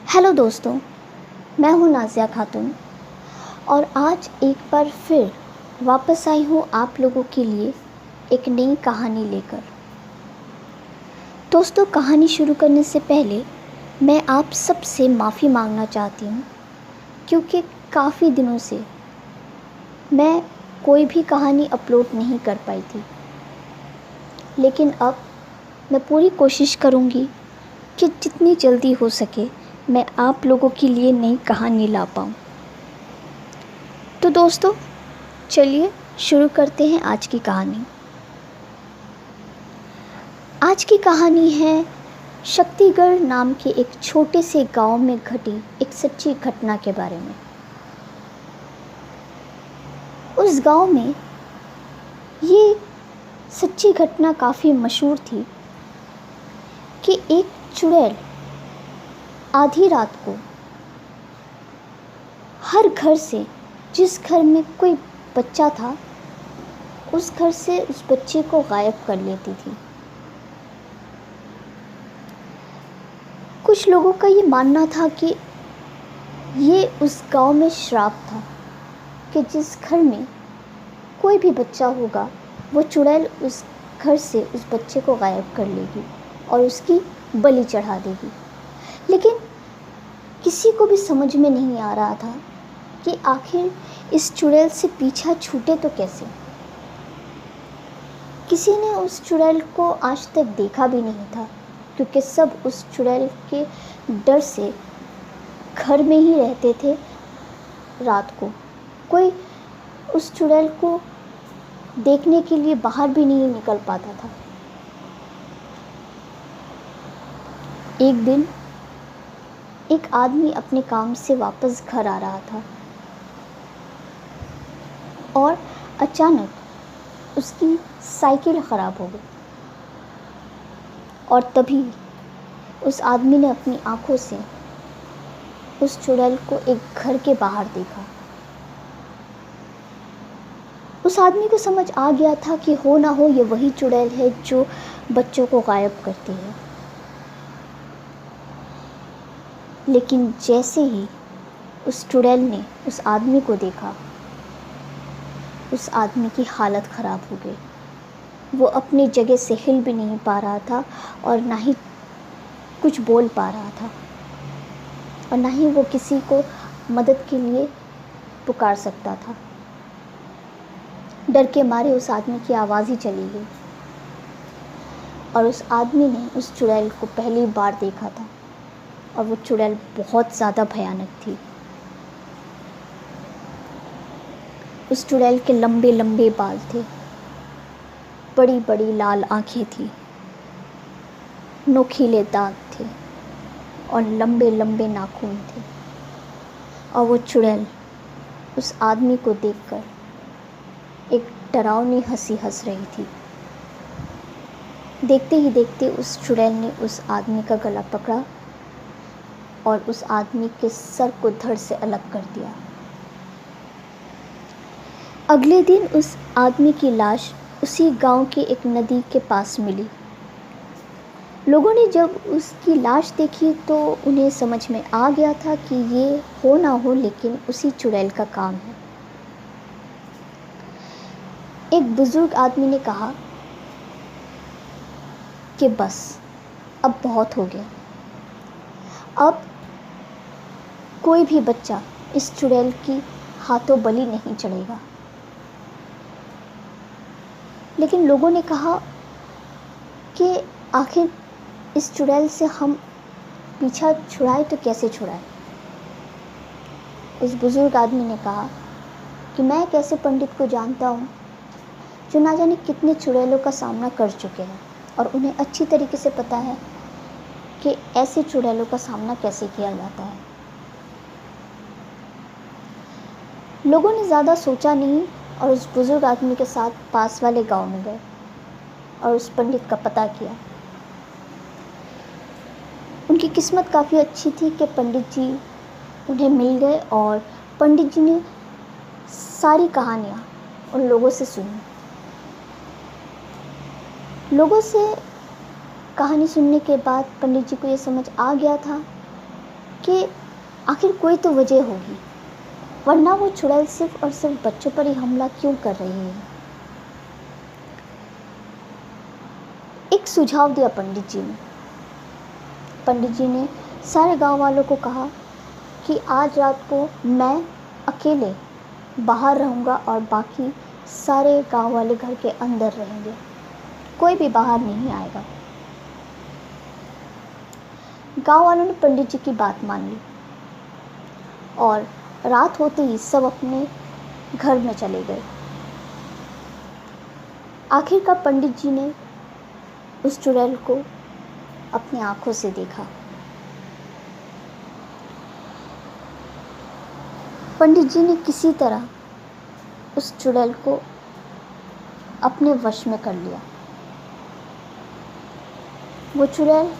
Hello दोस्तों, मैं हूँ नाज़िया खातून और आज एक बार फिर वापस आई हूँ आप लोगों के लिए एक नई कहानी लेकर। दोस्तों, कहानी शुरू करने से पहले मैं आप सब से माफ़ी मांगना चाहती हूँ क्योंकि काफ़ी दिनों से मैं कोई भी कहानी अपलोड नहीं कर पाई थी, लेकिन अब मैं पूरी कोशिश करूँगी कि जितनी जल्दी हो सके मैं आप लोगों के लिए नई कहानी ला पाऊँ। तो दोस्तों, चलिए शुरू करते हैं आज की कहानी। आज की कहानी है शक्तिगढ़ नाम के एक छोटे से गांव में घटी एक सच्ची घटना के बारे में। उस गांव में ये सच्ची घटना काफ़ी मशहूर थी कि एक चुड़ैल आधी रात को हर घर से, जिस घर में कोई बच्चा था, उस घर से उस बच्चे को गायब कर लेती थी। कुछ लोगों का ये मानना था कि ये उस गांव में श्राप था कि जिस घर में कोई भी बच्चा होगा वो चुड़ैल उस घर से उस बच्चे को गायब कर लेगी और उसकी बलि चढ़ा देगी। लेकिन किसी को भी समझ में नहीं आ रहा था कि आखिर इस चुड़ैल से पीछा छूटे तो कैसे। किसी ने उस चुड़ैल को आज तक देखा भी नहीं था क्योंकि सब उस चुड़ैल के डर से घर में ही रहते थे। रात को कोई उस चुड़ैल को देखने के लिए बाहर भी नहीं निकल पाता था। एक दिन एक आदमी अपने काम से वापस घर आ रहा था और अचानक उसकी साइकिल ख़राब हो गई और तभी उस आदमी ने अपनी आंखों से उस चुड़ैल को एक घर के बाहर देखा। उस आदमी को समझ आ गया था कि हो ना हो ये वही चुड़ैल है जो बच्चों को गायब करती है। लेकिन जैसे ही उस चुड़ैल ने उस आदमी को देखा, उस आदमी की हालत ख़राब हो गई। वो अपनी जगह से हिल भी नहीं पा रहा था और ना ही कुछ बोल पा रहा था और ना ही वो किसी को मदद के लिए पुकार सकता था। डर के मारे उस आदमी की आवाज़ ही चली गई और उस आदमी ने उस चुड़ैल को पहली बार देखा था और वो चुड़ैल बहुत ज़्यादा भयानक थी। उस चुड़ैल के लंबे लंबे बाल थे, बड़ी बड़ी लाल आँखें थी, नोकीले दांत थे और लंबे लंबे नाखून थे। और वो चुड़ैल उस आदमी को देखकर एक डरावनी हंसी हंस रही थी। देखते ही देखते उस चुड़ैल ने उस आदमी का गला पकड़ा और उस आदमी के सर को धड़ से अलग कर दिया। अगले दिन उस आदमी की लाश उसी गांव के एक नदी के पास मिली। लोगों ने जब उसकी लाश देखी तो उन्हें समझ में आ गया था कि ये हो ना हो लेकिन उसी चुड़ैल का काम है। एक बुजुर्ग आदमी ने कहा कि बस अब बहुत हो गया, अब कोई भी बच्चा इस चुड़ैल की हाथों बलि नहीं चढ़ेगा। लेकिन लोगों ने कहा कि आखिर इस चुड़ैल से हम पीछा छुड़ाए तो कैसे छुड़ाए। उस बुज़ुर्ग आदमी ने कहा कि मैं एक ऐसे पंडित को जानता हूँ जो ना जाने कितने चुड़ैलों का सामना कर चुके हैं और उन्हें अच्छी तरीके से पता है कि ऐसे चुड़ैलों का सामना कैसे किया जाता है। लोगों ने ज़्यादा सोचा नहीं और उस बुज़ुर्ग आदमी के साथ पास वाले गांव में गए और उस पंडित का पता किया। उनकी किस्मत काफ़ी अच्छी थी कि पंडित जी उन्हें मिल गए और पंडित जी ने सारी कहानियाँ उन लोगों से सुनी। लोगों से कहानी सुनने के बाद पंडित जी को ये समझ आ गया था कि आखिर कोई तो वजह होगी, वरना वो चुड़ैल सिर्फ और सिर्फ बच्चों पर ही हमला क्यों कर रही है। एक सुझाव दिया पंडित जी ने। पंडित जी ने सारे गांव वालों को कहा कि आज रात को मैं अकेले बाहर रहूँगा और बाकी सारे गांव वाले घर के अंदर रहेंगे, कोई भी बाहर नहीं आएगा। गांव वालों ने पंडित जी की बात मान ली और रात होते ही सब अपने घर में चले गए। आखिरकार पंडित जी ने उस चुड़ैल को अपनी आंखों से देखा। पंडित जी ने किसी तरह उस चुड़ैल को अपने वश में कर लिया। वो चुड़ैल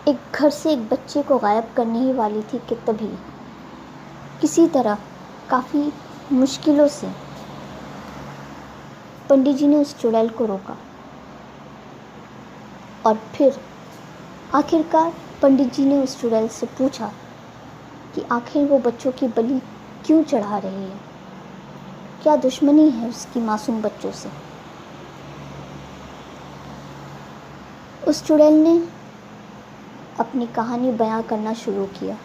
एक घर से एक बच्चे को गायब करने ही वाली थी कि तभी किसी तरह काफ़ी मुश्किलों से पंडित जी ने उस चुड़ैल को रोका और फिर आखिरकार पंडित जी ने उस चुड़ैल से पूछा कि आखिर वो बच्चों की बलि क्यों चढ़ा रही है, क्या दुश्मनी है उसकी मासूम बच्चों से। उस चुड़ैल ने अपनी कहानी बयां करना शुरू किया।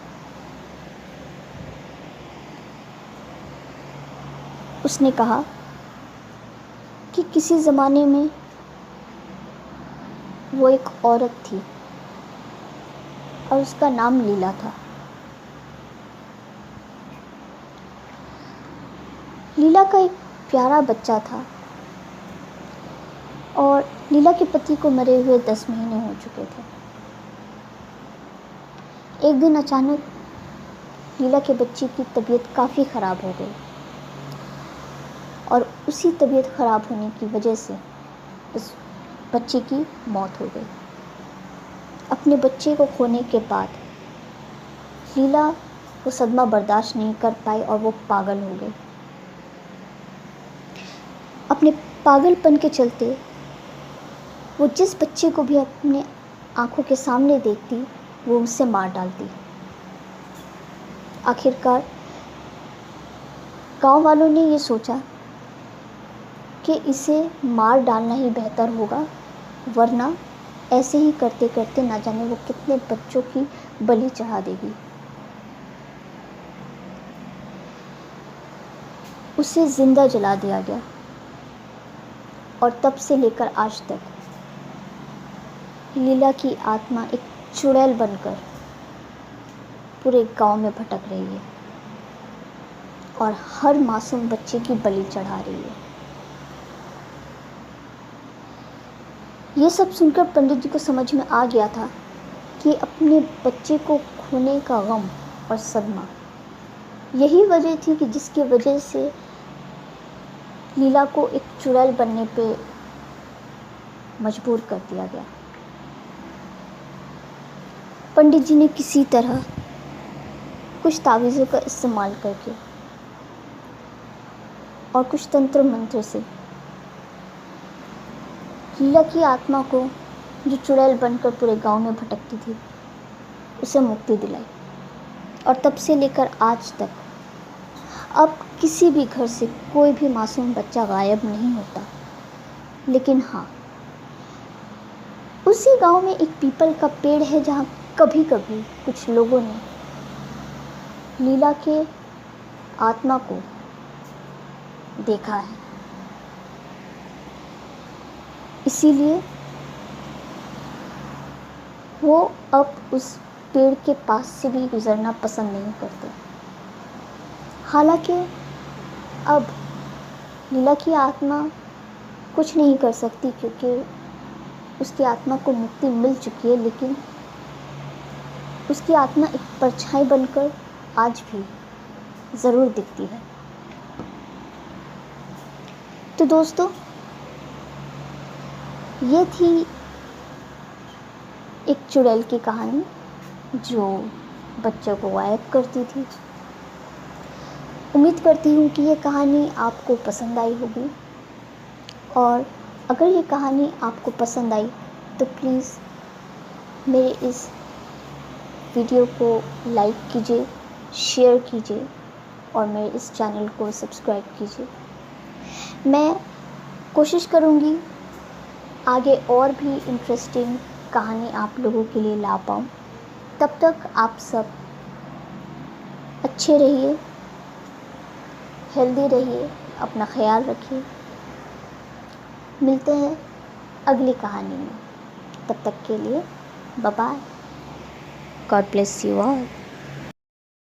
उसने कहा कि किसी ज़माने में वो एक औरत थी और उसका नाम लीला था। लीला का एक प्यारा बच्चा था और लीला के पति को मरे हुए 10 महीने हो चुके थे। एक दिन अचानक लीला के बच्चे की तबीयत काफ़ी ख़राब हो गई और उसी तबीयत ख़राब होने की वजह से उस बच्चे की मौत हो गई। अपने बच्चे को खोने के बाद लीला वो सदमा बर्दाश्त नहीं कर पाई और वो पागल हो गई। अपने पागलपन के चलते वो जिस बच्चे को भी अपने आंखों के सामने देखती वो उससे मार डालती। आखिरकार गांव वालों ने ये सोचा कि इसे मार डालना ही बेहतर होगा, वरना ऐसे ही करते करते ना जाने वो कितने बच्चों की बलि चढ़ा देगी। उसे जिंदा जला दिया गया और तब से लेकर आज तक लीला की आत्मा एक चुड़ैल बनकर पूरे गांव में भटक रही है और हर मासूम बच्चे की बलि चढ़ा रही है। ये सब सुनकर पंडित जी को समझ में आ गया था कि अपने बच्चे को खोने का गम और सदमा यही वजह थी कि जिसकी वजह से लीला को एक चुड़ैल बनने पे मजबूर कर दिया गया। पंडित जी ने किसी तरह कुछ तावीज़ों का इस्तेमाल करके और कुछ तंत्र मंत्र से लीला की आत्मा को, जो चुड़ैल बनकर पूरे गांव में भटकती थी, उसे मुक्ति दिलाई। और तब से लेकर आज तक अब किसी भी घर से कोई भी मासूम बच्चा गायब नहीं होता। लेकिन हाँ, उसी गांव में एक पीपल का पेड़ है जहाँ कभी कभी कुछ लोगों ने लीला के आत्मा को देखा है। इसीलिए वो अब उस पेड़ के पास से भी गुजरना पसंद नहीं करते। हालांकि अब लीला की आत्मा कुछ नहीं कर सकती क्योंकि उसकी आत्मा को मुक्ति मिल चुकी है, लेकिन उसकी आत्मा एक परछाई बनकर आज भी ज़रूर दिखती है। तो दोस्तों, ये थी एक चुड़ैल की कहानी जो बच्चों को गायब करती थी। उम्मीद करती हूँ कि ये कहानी आपको पसंद आई होगी, और अगर ये कहानी आपको पसंद आई तो प्लीज़ मेरे इस वीडियो को लाइक कीजिए, शेयर कीजिए और मेरे इस चैनल को सब्सक्राइब कीजिए। मैं कोशिश करूँगी आगे और भी इंटरेस्टिंग कहानी आप लोगों के लिए ला पाऊँ। तब तक आप सब अच्छे रहिए, हेल्दी रहिए, अपना ख्याल रखिए। मिलते हैं अगली कहानी में। तब तक के लिए bye bye. God bless you all.